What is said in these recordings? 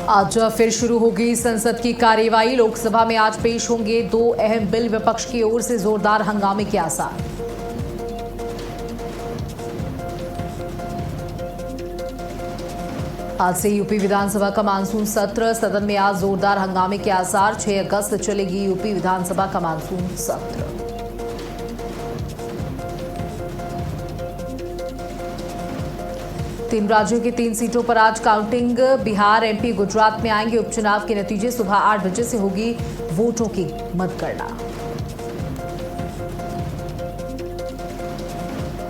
आज फिर शुरू होगी संसद की कार्यवाही। लोकसभा में आज पेश होंगे दो अहम बिल। विपक्ष की ओर से जोरदार हंगामे के आसार। आज से यूपी विधानसभा का मानसून सत्र। सदन में आज जोरदार हंगामे के आसार। 6 अगस्त चलेगी यूपी विधानसभा का मानसून सत्र। तीन राज्यों की 3 सीटों पर आज काउंटिंग। बिहार, एमपी, गुजरात में आएंगे उपचुनाव के नतीजे। सुबह 8 बजे से होगी वोटों की मतगणना।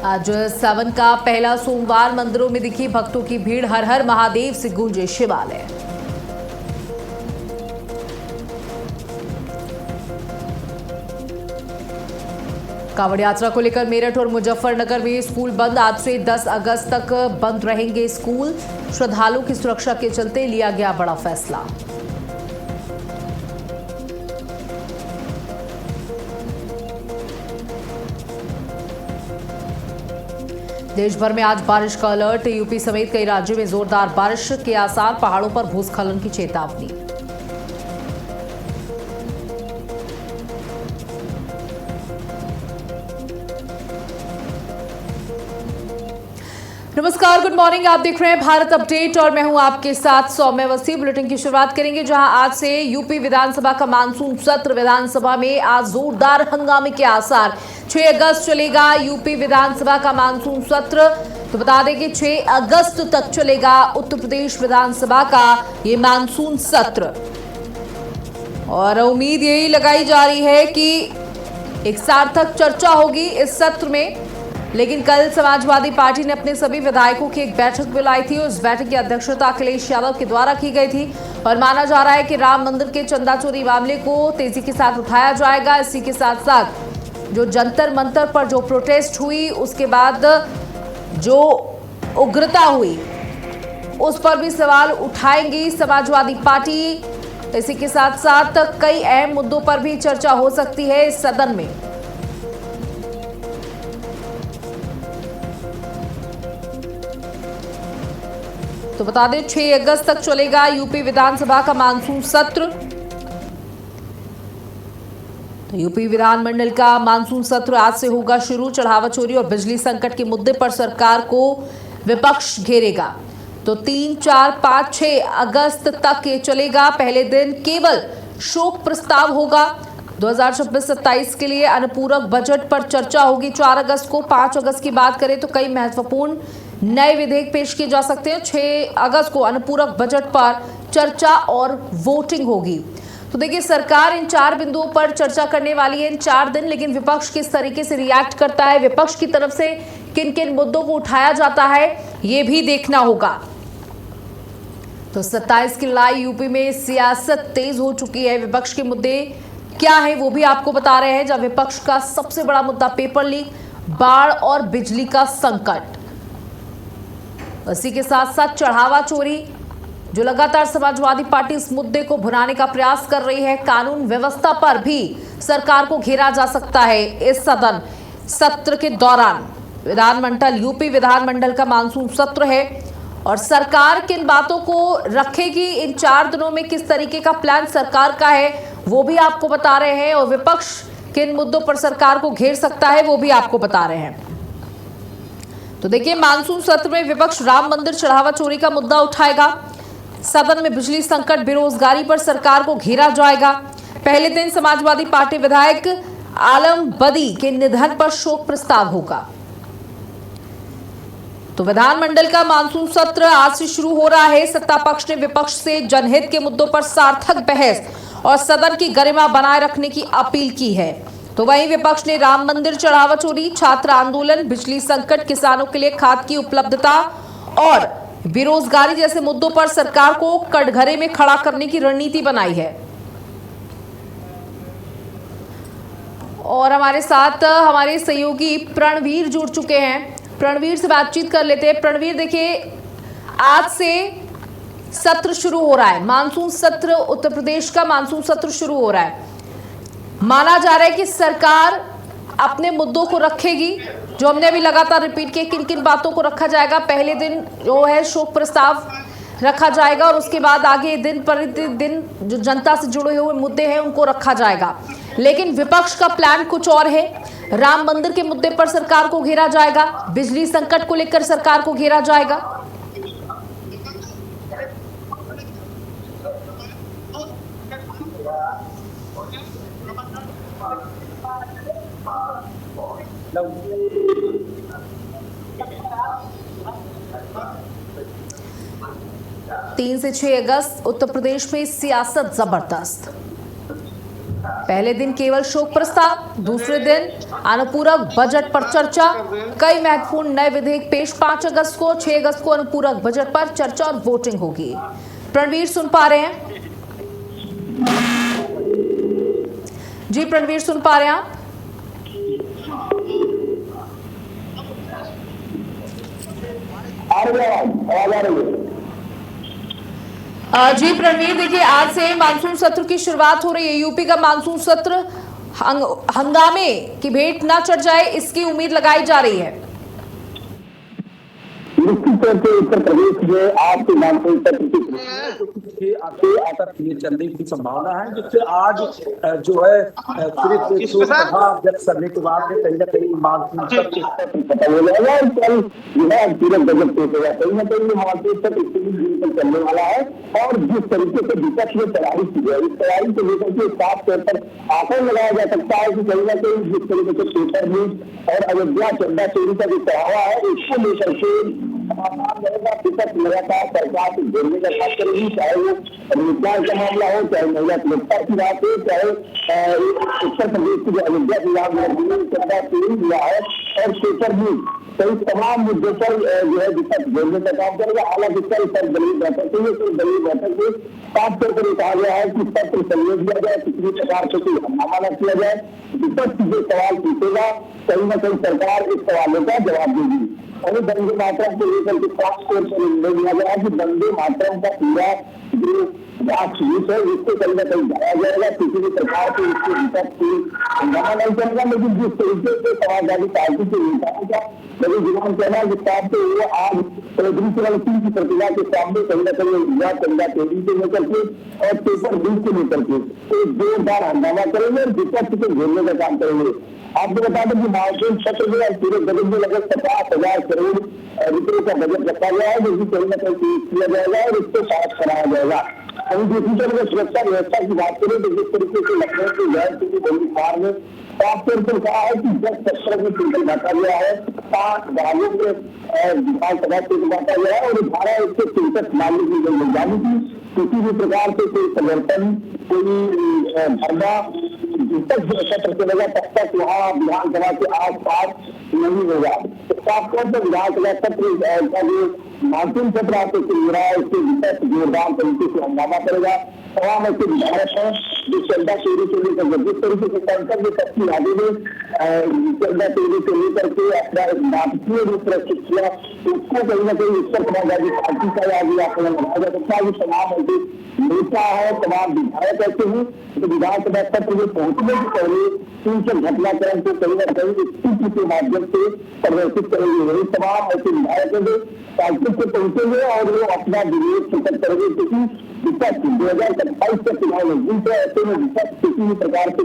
आज सावन का पहला सोमवार। मंदिरों में दिखी भक्तों की भीड़। हर हर महादेव से गूंजे शिवालय। कांवड़ यात्रा को लेकर मेरठ और मुजफ्फरनगर में स्कूल बंद। आज से 10 अगस्त तक बंद रहेंगे स्कूल। श्रद्धालुओं की सुरक्षा के चलते लिया गया बड़ा फैसला। देश भर में आज बारिश का अलर्ट। यूपी समेत कई राज्यों में जोरदार बारिश के आसार। पहाड़ों पर भूस्खलन की चेतावनी। नमस्कार, गुड मॉर्निंग। आप देख रहे हैं भारत अपडेट और मैं हूं आपके साथ सौम्य अवस्थी। बुलेटिन की शुरुआत करेंगे जहां आज से यूपी विधानसभा का मानसून सत्र। विधानसभा में आज जोरदार हंगामे के आसार। 6 अगस्त चलेगा यूपी विधानसभा का मानसून सत्र। तो बता दें कि 6 अगस्त तक चलेगा उत्तर प्रदेश विधानसभा का ये मानसून सत्र और उम्मीद यही लगाई जा रही है कि एक सार्थक चर्चा होगी इस सत्र में। लेकिन कल समाजवादी पार्टी ने अपने सभी विधायकों की एक बैठक बुलाई थी। उस बैठक की अध्यक्षता अखिलेश यादव के द्वारा की गई थी और माना जा रहा है कि राम मंदिर के चंदा चोरी मामले को तेजी के साथ उठाया जाएगा। इसी के साथ साथ जो जंतर मंतर पर जो प्रोटेस्ट हुई, उसके बाद जो उग्रता हुई, उस पर भी सवाल उठाएंगी समाजवादी पार्टी। इसी के साथ साथ कई अहम मुद्दों पर भी चर्चा हो सकती है इस सदन में। तो बता दें 6 अगस्त तक चलेगा यूपी विधानसभा का मानसून सत्र। तो यूपी विधानमंडल का मानसून सत्र आज से होगा शुरू। चढ़ावा चोरी और बिजली संकट के मुद्दे पर सरकार को विपक्ष घेरेगा। तो 3, 4, 5, 6 अगस्त तक ये चलेगा। पहले दिन केवल शोक प्रस्ताव होगा। 2026-27 के लिए अनुपूरक बजट पर चर्चा होगी 4 अगस्त को। 5 अगस्त की बात करें तो कई महत्वपूर्ण नए विधेयक पेश किए जा सकते हैं। 6 अगस्त को अनुपूरक बजट पर चर्चा और वोटिंग होगी। तो देखिए, सरकार इन 4 बिंदुओं पर चर्चा करने वाली है इन 4 दिन। लेकिन विपक्ष किस तरीके से रिएक्ट करता है, विपक्ष की तरफ से किन किन मुद्दों को उठाया जाता है, ये भी देखना होगा। तो 27 की लड़ाई यूपी में सियासत तेज हो चुकी है। विपक्ष के मुद्दे क्या है वो भी आपको बता रहे हैं। जब विपक्ष का सबसे बड़ा मुद्दा पेपर लीक, बाढ़ और बिजली का संकट। इसी के साथ साथ चढ़ावा चोरी, जो लगातार समाजवादी पार्टी इस मुद्दे को भुनाने का प्रयास कर रही है। कानून व्यवस्था पर भी सरकार को घेरा जा सकता है इस सदन सत्र के दौरान। विधानमंडल, यूपी विधानमंडल का मानसून सत्र है और सरकार किन बातों को रखेगी इन 4 दिनों में, किस तरीके का प्लान सरकार का है वो भी आपको बता रहे हैं। और विपक्ष किन मुद्दों पर सरकार को घेर सकता है वो भी आपको बता रहे हैं। तो देखिए, मानसून सत्र में विपक्ष राम मंदिर, चढ़ावा चोरी का मुद्दा उठाएगा। सदन में बिजली संकट, बेरोजगारी पर सरकार को घेरा जाएगा। पहले दिन समाजवादी पार्टी विधायक आलम बदी के निधन पर शोक प्रस्ताव होगा। तो विधानमंडल का मानसून सत्र आज से शुरू हो रहा है। सत्ता पक्ष ने विपक्ष से जनहित के मुद्दों पर सार्थक बहस और सदन की गरिमा बनाए रखने की अपील की है। तो वहीं विपक्ष ने राम मंदिर, चढ़ावा चोरी, छात्र आंदोलन, बिजली संकट, किसानों के लिए खाद की उपलब्धता और बेरोजगारी जैसे मुद्दों पर सरकार को कटघरे में खड़ा करने की रणनीति बनाई है। और हमारे साथ हमारे सहयोगी प्रणवीर जुड़ चुके हैं। प्रणवीर से बातचीत कर लेते हैं। प्रणवीर, देखिए, आज से सत्र शुरू हो रहा है, मानसून सत्र, उत्तर प्रदेश का मानसून सत्र शुरू हो रहा है। माना जा रहा है कि सरकार अपने मुद्दों को रखेगी, जो हमने अभी लगातार रिपीट किए, किन किन बातों को रखा जाएगा। पहले दिन जो है शोक प्रस्ताव रखा जाएगा और उसके बाद आगे दिन प्रतिदिन जो जनता से जुड़े हुए मुद्दे हैं उनको रखा जाएगा। लेकिन विपक्ष का प्लान कुछ और है। राम मंदिर के मुद्दे पर सरकार को घेरा जाएगा, बिजली संकट को लेकर सरकार को घेरा जाएगा। तीन से 6 अगस्त उत्तर प्रदेश में सियासत जबरदस्त। पहले दिन केवल शोक प्रस्ताव, दूसरे दिन अनुपूरक बजट पर चर्चा, कई महत्वपूर्ण नए विधेयक पेश। 5 अगस्त को 6 अगस्त को अनुपूरक बजट पर चर्चा और वोटिंग होगी। प्रणवीर सुन पा रहे हैं जी? प्रणवीर सुन पा रहे हैं आप? जी प्रणवीर, देखिए आज से मानसून सत्र की शुरुआत हो रही है। यूपी का मानसून सत्र हंगामे की भेंट ना चढ़ जाए, इसकी उम्मीद लगाई जा रही है। निश्चित तौर से उत्तर प्रदेश में आज के मानसून सत्र की आकर चलने की संभावना है, जिससे आज जो है व्यक्त करने के बाद कहीं ना कहीं मानसून सत्र खत्म हो जाएगा और कल जो है पूरा बजट पेश होगा। कहीं ना कहीं मानसून सत्र इसके चलने वाला है और जिस तरीके से विपक्ष ने तैयारी की है, इस तैयारी को लेकर के साफ तौर पर आकलन लगाया जा सकता है कि कहीं ना कहीं जिस तरीके से पेपर न्यूज और अयोध्या चंदा चोरी का जो चढ़ावा है उसको लेकर के समाधान रहेगा। विपक्ष लगातार सरकार से जोड़ने का काम करेगी, चाहे वो रोजगार का मामला हो, चाहे महिला सुरक्षा की बात हो, चाहे उत्तर प्रदेश की जो अयोध्या चंदा चोरी हुआ है और पेपर न्यूज, कई तमाम मुद्दों पर जो है विपक्ष जोड़ने का काम करेगा। हालांकि कल पर दलीय बैठक हुई, तो दलीय बैठक में साफ तौर पर कहा गया है कि सत्र संयोग दिया जाए, किसी प्रकार से कोई हंगामा न किया जाए। विपक्ष जो सवाल पूछेगा कहीं न कहीं सरकार इस सवालों का जवाब देगी। वही वंदे मातरम को लेकर के खास तौर पर निर्णय लिया गया कि वंदे मातरम का पूरा जो राष्ट्रगीत है इसको कहीं न कहीं गाया जाएगा। किसी भी प्रकार से इसके विपक्ष की हंगामा नहीं चलेगा, लेकिन जिस तरीके से समाजवादी पार्टी के नेताओं का मेरे जुबान कहना है जिस से वो आज दूसरे की प्रतिभा के सामने कहीं न कहीं युवा चंदा चोरी को लेकर के और पेपर लीक को लेकर के एक जोरदार हंगामा करेंगे और विपक्ष को घेरने का काम करेंगे। आपको बता दें कि मानसून सत्र में पूरे बजट में लगभग 50,000 करोड़ रुपये का बजट रखा गया है, जो कि कहीं न कहीं पेश किया जाएगा और इसको पास कराया जाएगा। अभी दूसरी तरफ सुरक्षा व्यवस्था की बात करें तो जिस तरीके से लखनऊ के गैर सिटी बंदीहार में साफ तौर पर कहा है कि 10 सेक्टर में टोटल बांटा गया है, 5 भागों में विधानसभा क्षेत्र बांटा गया है और 1263 मामले की गई निगरानी की। किसी भी प्रकार से कोई परिवर्तन, कोई धरना जब तक सत्र चलेगा तब तक वहाँ विधानसभा के आसपास नहीं होगा। तो साफ तौर पर विधानसभा सत्र का जो मानसून सत्र आपको चल रहा है उसके विपक्ष जोरदार तरीके से हंगामा करेगा। तमाम ऐसे विधायक हैं जो चंदा चोरी को लेकर जिस तरीके से संसद में सबकी राज्य में चंदा चोरी को लेकर के अपना नाटकीय रूप प्रस्तुत किया, उसको कहीं न कहीं उत्तर समाजवादी पार्टी का आज आकलन लगाया जा सकता है। तमाम ऐसे नेता है, तमाम विधायक ऐसे हैं जो विधानसभा सत्र में पहुंचने से पहले इन सब घटनाक्रम को कहीं न कहीं स्थिति के माध्यम से प्रदर्शित करेंगे। वही तमाम ऐसे विधायक हैं जो सांसद से पहुंचेंगे और वो अपना विरोध प्रकट करेंगे, क्योंकि विपक्ष 2027 का चुनाव नजदीक है। ऐसे में विपक्ष किसी भी प्रकार से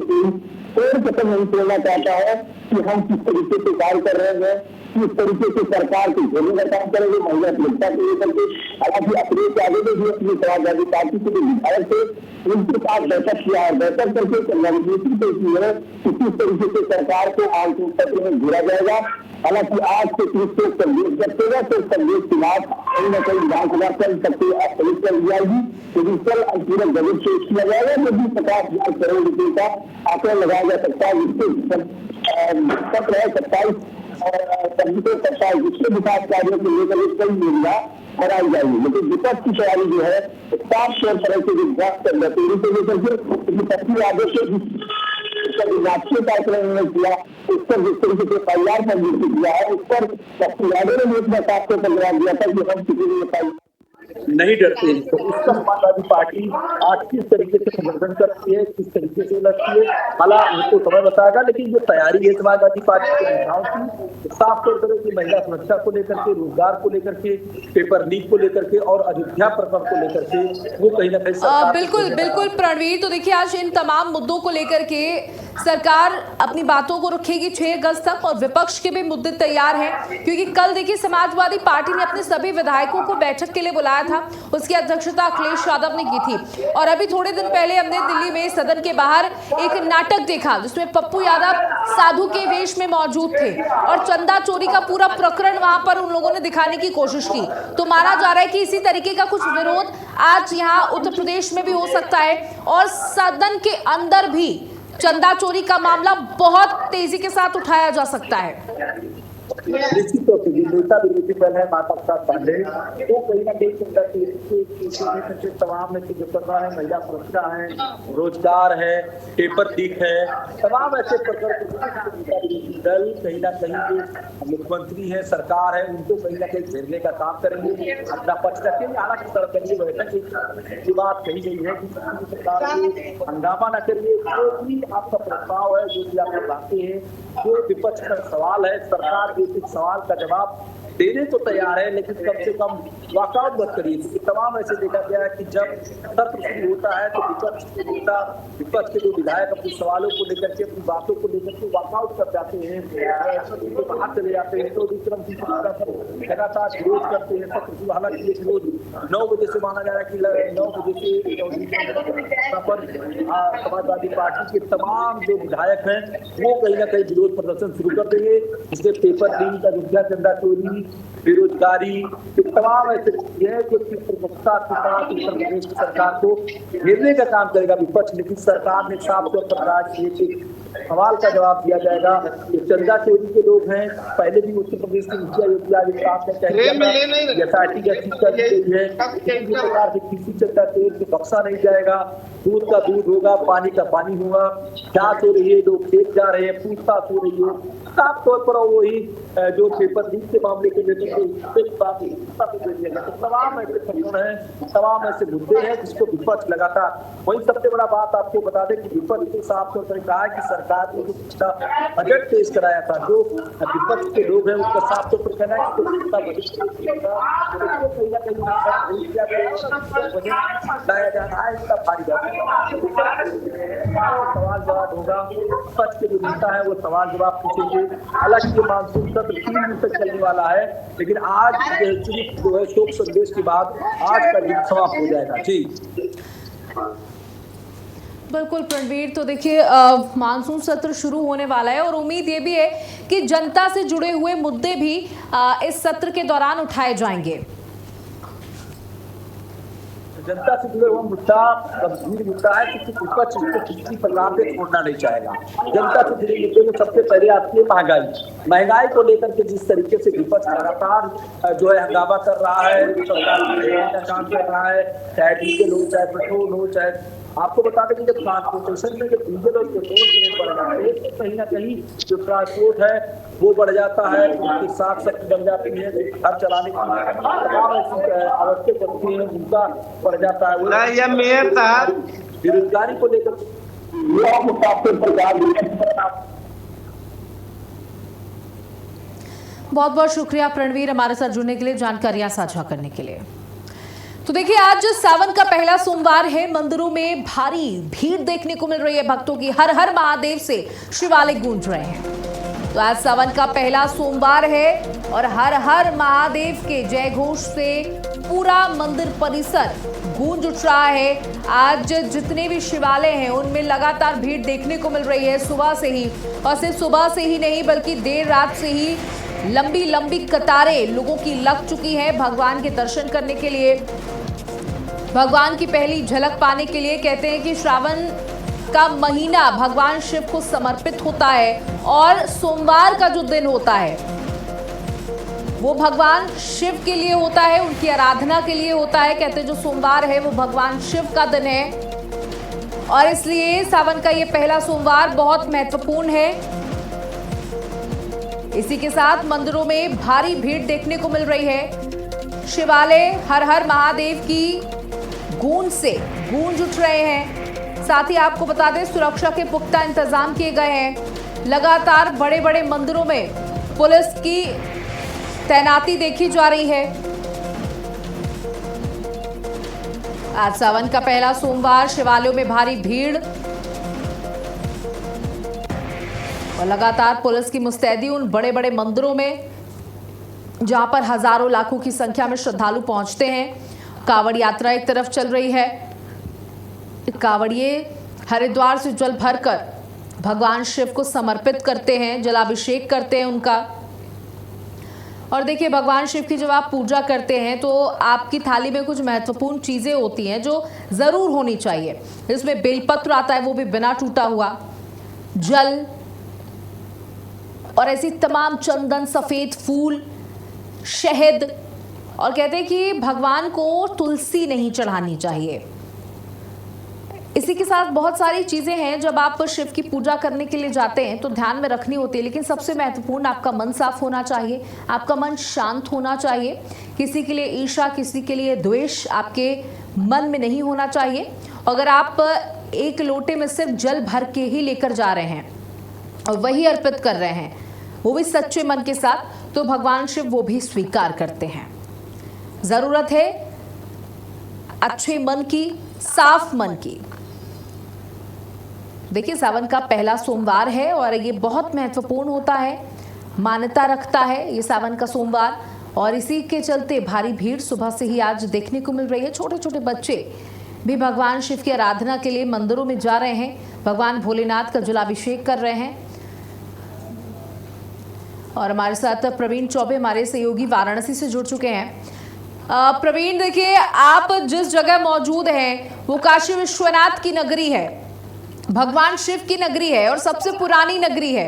कोई कदम नहीं छोड़ना चाहता है कि हम किस तरीके से कार्य कर रहे हैं, किस तरीके से सरकार को घेरने का काम करेंगे, महिला सुरक्षा को लेकर के। हालांकि अखिलेश यादव ने भी अपनी समाजवादी पार्टी के जो विधायक थे उनके साथ बैठक किया है, बैठक करके रणनीति तय की है कि किस तरीके से सरकार को मानसून सत्र में घेरा जाएगा। हालांकि आज के कृषि संदेश जतेगा तो संदेश के बाद कहीं न कहीं विधानसभा चल सकते स्थगित कर दी जाएगी, लेकिन कल पूरा बजट पेश किया जाएगा जो भी 50,000 करोड़ रुपए का आंकड़ा लगाया जा सकता है, जिससे सत्र है 27 जिसके विकास कार्यों को लेकर कई योजना बनाई जाएगी। लेकिन विपक्ष की तैयारी जो है साफ तौर पर से विकास को लेकर के पश्चिमी राज्यों से राष्ट्रीय कार्यक्रम ने किया, उस पर जिस तरीके से परिवार पर नियुक्त किया है उस पर पश्चिमी राज्यों ने एक साफ तौर पर जवाब दिया था कि हम किसी भी नहीं डरते हैं। तो उसका समाजवादी पार्टी आज किस तरीके से प्रदर्शन करती है, किस तरीके से लड़ती है, हालांकि उनको समय बताएगा, लेकिन जो तैयारी है समाजवादी पार्टी के नेताओं की साफ तौर पर की महिला सुरक्षा को लेकर के, रोजगार को लेकर के, पेपर लीक को लेकर के और अयोध्या प्रकरण को लेकर के वो कहीं ना कहीं बिल्कुल बिल्कुल प्रणवीर, तो देखिए आज इन तमाम मुद्दों को लेकर के सरकार अपनी बातों को रखेगी 6 अगस्त तक और विपक्ष के भी मुद्दे तैयार हैं, क्योंकि कल देखिए समाजवादी पार्टी ने अपने सभी विधायकों को बैठक के लिए बुलाया था। उसकी अध्यक्षता अखिलेश यादव ने की थी और अभी थोड़े दिन पहले हमने दिल्ली में सदन के बाहर एक नाटक देखा जिसमें पप्पू यादव साधु के वेश में मौजूद थे और चंदा चोरी का पूरा प्रकरण वहां पर उन लोगों ने दिखाने की कोशिश की। तो माना जा रहा है कि इसी तरीके का कुछ विरोध आज यहाँ उत्तर प्रदेश में भी हो सकता है और सदन के अंदर भी चंदा चोरी का मामला बहुत तेजी के साथ उठाया जा सकता है। निश्चित तौर से नेता विरोधी दल है माता प्रसाद पांडे, तो कहीं ना कहीं तमाम में जो कर रहा है, महिला सुरक्षा है, रोजगार है, पेपर लीक है, तमाम ऐसे प्रकरण दल कहीं ना कहीं मुख्यमंत्री है, सरकार है, उनको कहीं ना कहीं घेरने का काम करेंगे, अपना पक्ष रखेंगे। हालांकि सरकारी बैठक की बात कही गई है कि सरकार को हंगामा न करिए, जो भी आपका प्रस्ताव है, जो भी आप बताते हैं, जो विपक्ष का सवाल है, सरकार एक सवाल का जवाब देने तो तैयार है, लेकिन कम से कम वॉकआउट मत करिए। क्योंकि तमाम ऐसे देखा गया है कि जब सत्र शुरू होता है तो विपक्ष के जो विधायक अपने सवालों को लेकर के, अपनी बातों को लेकर के वॉकआउट कर जाते हैं, बाहर चले जाते हैं, तो विक्रम लगातार विरोध करते हैं सत्र शुरू। हालांकि ये रोज 9 बजे से माना जा रहा है कि 9 बजे से पर समाजवादी पार्टी के तमाम जो विधायक हैं वो कहीं ना कहीं विरोध प्रदर्शन शुरू कर देंगे, जिससे पेपर लीक, अयोध्या चंदा चोरी, बेरोजगारी, तमाम ऐसे चीजें जो प्रमुखता के साथ उत्तर प्रदेश की सरकार को घेरने का काम करेगा विपक्ष। लेकिन सरकार ने साफ तौर पर कहा कि सवाल का जवाब दिया जाएगा। चंदा चोरी के लोग हैं, पहले भी उत्तर प्रदेश की मुखिया योगी आदित्यनाथ ने एसआईटी गठित कर दी है, किसी प्रकार से किसी चंदा चोर से बख्शा नहीं जाएगा, दूध का दूध होगा, पानी का पानी होगा। जांच हो रही है, लोग खेत जा रहे हैं, पूछताछ हो रही है। साफ तौर पर वही जो पेपर लीक के मामले को लेकर तमाम ऐसे प्रकरण हैं, तमाम ऐसे मुद्दे हैं जिसको विपक्ष लगातार। वही सबसे बड़ा बात आपको बता दें कि विपक्ष ने साफ तौर पर कहा कि सरकार ने जो पिछला बजट पेश कराया था, जो विपक्ष के लोग हैं उसका साफ तौर पर कहना है कि पिछला बजट लाया जा रहा है, इसका भारी सवाल जवाब होगा। विपक्ष के जो नेता है वो सवाल जवाब पूछेंगे। हालांकि ये मानसून सत्र 3 दिन तक चलने वाला है, लेकिन आज जो है शोक संदेश के बाद आज का दिन समाप्त हो जाएगा। जी बिल्कुल प्रणवीर, तो देखिए मानसून सत्र शुरू होने वाला है और उम्मीद ये भी है कि जनता से जुड़े हुए मुद्दे भी इस सत्र के दौरान उठाए जाएंगे। जनता से जुड़े हुआ मुद्दा गंभीर मुद्दा है, क्योंकि विपक्ष इसको किसी प्रकार से छोड़ना नहीं चाहेगा। जनता से जुड़े मुद्दे में सबसे पहले आती है महंगाई को लेकर के जिस तरीके से विपक्ष लगातार जो है हंगामा कर रहा है, सरकार का काम कर रहा है, चाहे डीजल हो, चाहे पेट्रोल हो, चाहे आपको बता दें कि जब ट्रांसपोर्टेशन में जब डीजल और पेट्रोल रेट बढ़ जाते हैं तो कहीं ना कहीं जो ट्रांसपोर्ट है वो बढ़ जाता है, उसकी साथ शक्ति बढ़ जाती है, घर चलाने की तमाम आवश्यक वस्तुएं हैं उनका बढ़ जाता है। बेरोजगारी को लेकर बहुत बहुत शुक्रिया प्रणवीर हमारे साथ जुड़ने के लिए, जानकारियां साझा करने के लिए। तो देखिए आज सावन का पहला सोमवार है, मंदिरों में भारी भीड़ देखने को मिल रही है भक्तों की। हर हर महादेव से शिवालय गूंज रहे हैं। तो आज सावन का पहला सोमवार है और हर हर महादेव के जय घोष से पूरा मंदिर परिसर गूंज उठ रहा है। आज जितने भी शिवालय हैं उनमें लगातार भीड़ देखने को मिल रही है सुबह से ही, और सिर्फ सुबह से ही नहीं बल्कि देर रात से ही लंबी लंबी कतारें लोगों की लग चुकी हैं भगवान के दर्शन करने के लिए, भगवान की पहली झलक पाने के लिए। कहते हैं कि श्रावण का महीना भगवान शिव को समर्पित होता है और सोमवार का जो दिन होता है वो भगवान शिव के लिए होता है, उनकी आराधना के लिए होता है। कहते हैं जो सोमवार है वो भगवान शिव का दिन है और इसलिए सावन का ये पहला सोमवार बहुत महत्वपूर्ण है। इसी के साथ मंदिरों में भारी भीड़ देखने को मिल रही है। शिवालय हर हर महादेव की गूंज से गूंज उठ रहे हैं। साथ ही आपको बता दें, सुरक्षा के पुख्ता इंतजाम किए गए हैं। लगातार बड़े बड़े मंदिरों में पुलिस की तैनाती देखी जा रही है। आज सावन का पहला सोमवार, शिवालयों में भारी भीड़ और लगातार पुलिस की मुस्तैदी उन बड़े बड़े मंदिरों में जहां पर हजारों लाखों की संख्या में श्रद्धालु पहुंचते हैं। कांवड़ यात्रा एक तरफ चल रही है। कांवड़िए हरिद्वार से जल भरकर भगवान शिव को समर्पित करते हैं, जलाभिषेक करते हैं उनका। और देखिए, भगवान शिव की जब आप पूजा करते हैं तो आपकी थाली में कुछ महत्वपूर्ण चीजें होती हैं जो जरूर होनी चाहिए। इसमें बेलपत्र आता है, वो भी बिना टूटा हुआ, जल और ऐसी तमाम चंदन, सफेद फूल, शहद। और कहते हैं कि भगवान को तुलसी नहीं चढ़ानी चाहिए। इसी के साथ बहुत सारी चीजें हैं जब आप शिव की पूजा करने के लिए जाते हैं तो ध्यान में रखनी होती है। लेकिन सबसे महत्वपूर्ण, आपका मन साफ होना चाहिए, आपका मन शांत होना चाहिए। किसी के लिए ईर्ष्या, किसी के लिए द्वेष आपके मन में नहीं होना चाहिए। अगर आप एक लोटे में सिर्फ जल भर के ही लेकर जा रहे हैं और वही अर्पित कर रहे हैं, वो भी सच्चे मन के साथ, तो भगवान शिव वो भी स्वीकार करते हैं। जरूरत है अच्छे मन की, साफ मन की। देखिए, सावन का पहला सोमवार है और ये बहुत महत्वपूर्ण होता है, मान्यता रखता है ये सावन का सोमवार। और इसी के चलते भारी भीड़ सुबह से ही आज देखने को मिल रही है। छोटे छोटे बच्चे भी भगवान शिव की आराधना के लिए मंदिरों में जा रहे हैं, भगवान भोलेनाथ का जलाभिषेक कर रहे हैं। और हमारे साथ प्रवीण चौबे हमारे सहयोगी वाराणसी से जुड़ चुके हैं। प्रवीण, देखिए, आप जिस जगह मौजूद हैं वो काशी विश्वनाथ की नगरी है, भगवान शिव की नगरी है और सबसे पुरानी नगरी है।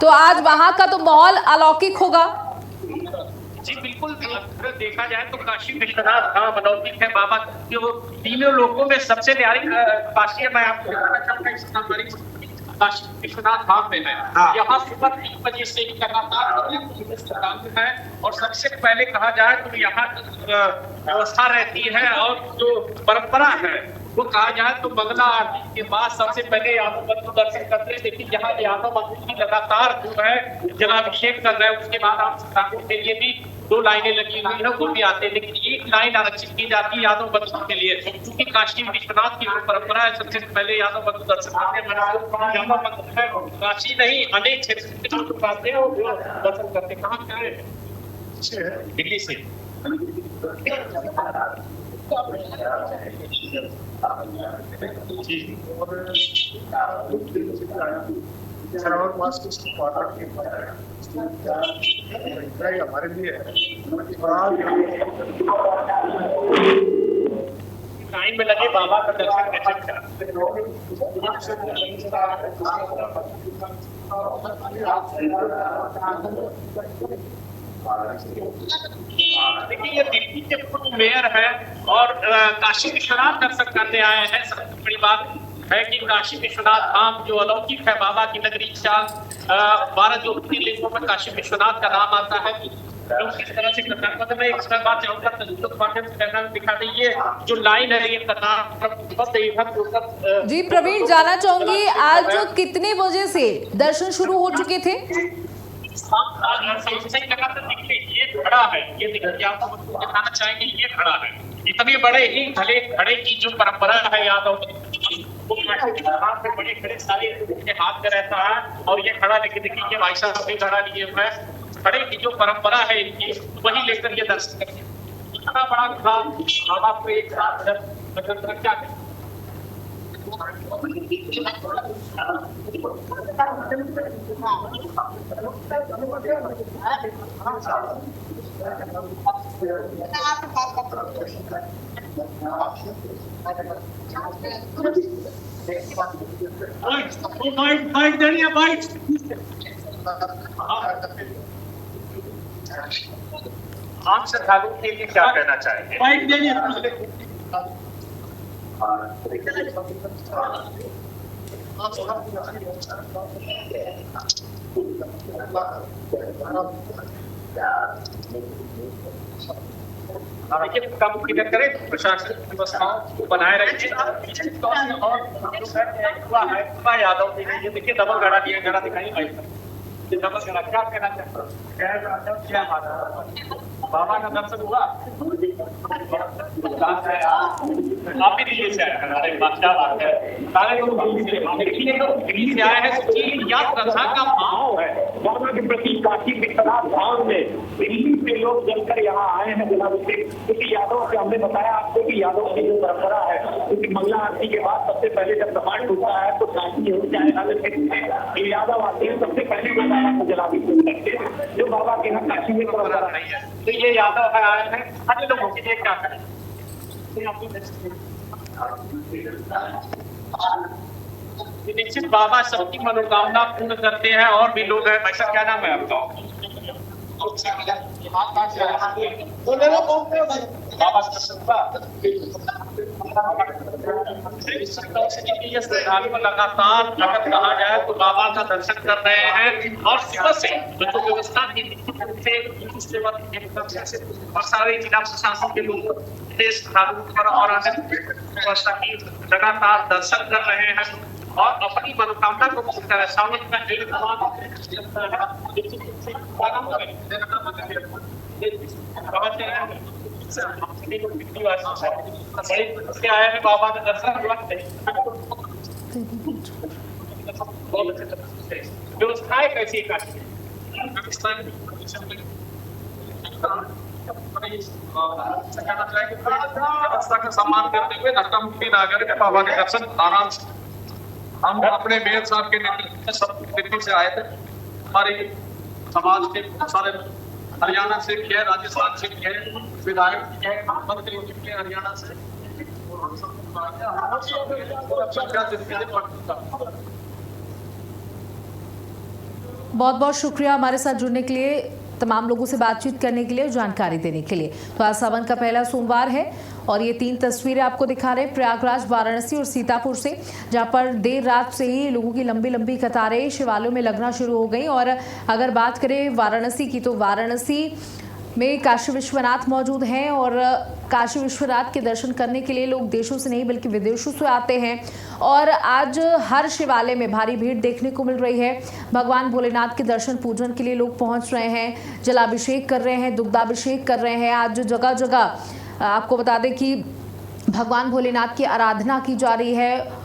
तो आज वहां का तो माहौल अलौकिक होगा। जी बिल्कुल, अगर देखा जाए तो काशी विश्वनाथ धाम अलौकिक है। बाबा जो तीनों लोगों में सबसे न्यारी काशी है। मैं आपको बताना चाहूंगा, काशी विश्वनाथ धाम में है। यहाँ सुबह 3 बजे से ही लगातार है। और सबसे पहले कहा जाए तो यहाँ व्यवस्था रहती है और जो परंपरा है वो कहा जाए तो मंगला आरती के बाद सबसे पहले यादव बंधु दर्शन करते हैं। लेकिन यहाँ यादव बंधु की लगातार जो है जलाभिषेक कर रहे हैं, उसके बाद आप श्रद्धालुओं के लिए भी 2 लाइनें लगी हुई है, वो भी आते हैं। लेकिन एक लाइन आरक्षित की जाती है यादव बंधु के लिए, क्योंकि काशी विश्वनाथ की जो परंपरा है, सबसे पहले यादव बंधु दर्शन करते हैं। यादव बंधु है काशी नहीं, अनेक क्षेत्र के लोग आते हैं और दर्शन करते हैं। कहाँ से आए? दिल्ली से। श्रावण मास की हमारे लिए लाइन में लगे बाबा का दर्शन कैसे देखिए, ये दिल्ली के पूर्व मेयर है और काशी विश्वनाथ दर्शन करने आए हैं। सबसे बड़ी बात है कि काशी विश्वनाथ धाम जो अलौकिक है, बाबा की नगरी, 12 ज्योतिर्लिंगों में काशी विश्वनाथ का नाम आता है। लोग किस तरह से करते हैं, मैं एक बात चाहूंगा तस्वीरों के माध्यम से कैमरा में दिखा दें। ये जो लाइन है, ये जी प्रवीण, जाना चाहूंगी आज कितने बजे से दर्शन शुरू हो चुके थे? ये खड़ा है, ये देखिए, आपको दिखाना चाहेंगे, ये खड़ा है। इतने बड़े ही घड़े खड़े की जो परंपरा है यादव बड़े खड़े सारे हाथ में रहता है और ये खड़ा लेके देखिए, ये भाई साहब भी खड़ा लिए हुए हैं। खड़े की जो परंपरा है इनकी, वही लेकर ये दर्शन करते हैं। इतना बड़ा घाट आपको एक साथ क्या है। बाइट देनी है, बाइट। आप श्रद्धालुओं के लिए क्या कहना चाहेंगे? बाइट देनी है। देखिए कम फिक्र करें, प्रशासन की व्यवस्थाओं को बनाए रखिए। और यादव ये देखिए डबल गड़ा दिया, गड़ा दिखाई भाई, ये डबल गड़ा क्या कहना चाहते हैं? क्या बाबा का दर्शन हुआ? आप भी दिल्ली से आए हैं, अरे क्या बात है, सारे लोग दिल्ली से आए हैं। सोचिए या श्रद्धा का भाव है बाबा के प्रति काशी विश्वनाथ धाम में, दिल्ली से लोग जलकर यहाँ आए हैं जलाभिषेक। क्योंकि यादव से हमने बताया आपको कि यादव की जो परंपरा है, क्योंकि मंगला आरती के बाद सबसे पहले जब कपाट टूटता है तो काशी हो चाहे यादव आते हैं, सबसे पहले बाबा को जलाभिषेक करते हैं, जो बाबा के यहाँ काशी में परंपरा नहीं है। तो ये यादव है आए हैं, अन्य लोगों के लिए क्या करें? निश्चित बाबा सबकी मनोकामना पूर्ण करते हैं, और भी लोग हैं। ऐसा क्या नाम है आपका? बाबा श्रद्धालु लगातार अगर कहा जाए तो बाबा का दर्शन कर रहे हैं, और सुबह से जो व्यवस्था और सारे जिला प्रशासन के लोग श्रद्धालुओं पर और व्यवस्था की लगातार दर्शन कर रहे हैं और अपनी मनोकामना को पूर्ण कर रहे हैं। सावन का आए हैं बाबा का दर्शन व्यवस्थाएं कैसी व्यवस्था का सम्मान करते हुए धक्का मुक्ति ना करके बाबा के दर्शन आराम से हम अपने मेयर साहब के नेतृत्व में सब दिल्ली से आए थे। हमारे समाज के सारे हरियाणा से किए, राजस्थान से किए, विधायक किए, मंत्री किए हरियाणा से। बहुत बहुत शुक्रिया हमारे साथ जुड़ने के लिए, तमाम लोगों से बातचीत करने के लिए, जानकारी देने के लिए। तो आज सावन का पहला सोमवार है और ये 3 तस्वीरें आपको दिखा रहे हैं प्रयागराज, वाराणसी और सीतापुर से, जहां पर देर रात से ही लोगों की लंबी लंबी कतारें शिवालयों में लगना शुरू हो गई। और अगर बात करें वाराणसी की, तो वाराणसी में काशी विश्वनाथ मौजूद हैं और काशी विश्वनाथ के दर्शन करने के लिए लोग देशों से नहीं बल्कि विदेशों से आते हैं। और आज हर शिवालय में भारी भीड़ देखने को मिल रही है। भगवान भोलेनाथ के दर्शन पूजन के लिए लोग पहुंच रहे हैं, जलाभिषेक कर रहे हैं, दुग्धाभिषेक कर रहे हैं। आज जगह जगह आपको बता दें कि भगवान भोलेनाथ की आराधना की जा रही है।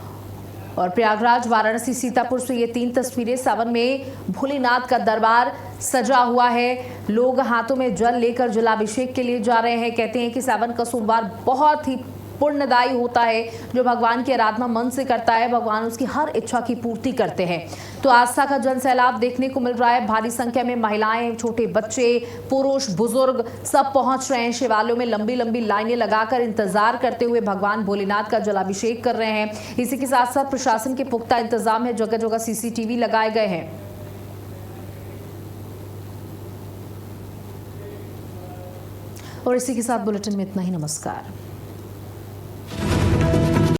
और प्रयागराज, वाराणसी, सीतापुर से ये 3 तस्वीरें। सावन में भोलेनाथ का दरबार सजा हुआ है, लोग हाथों में जल लेकर जलाभिषेक के लिए जा रहे हैं। कहते हैं कि सावन का सोमवार बहुत ही पुण्यदायी होता है। जो भगवान की आराधना मन से करता है, भगवान उसकी हर इच्छा की पूर्ति करते हैं। तो आस्था का जन सैलाब देखने को मिल रहा है। भारी संख्या में महिलाएं, छोटे बच्चे, पुरुष, बुजुर्ग सब पहुंच रहे हैं शिवालयों में। लंबी लंबी लाइनें लगाकर इंतजार करते हुए भगवान भोलेनाथ का जलाभिषेक कर रहे हैं। इसी के साथ साथ प्रशासन के पुख्ता इंतजाम है, जगह जगह CCTV लगाए गए हैं। और इसी के साथ बुलेटिन में इतना ही। नमस्कार।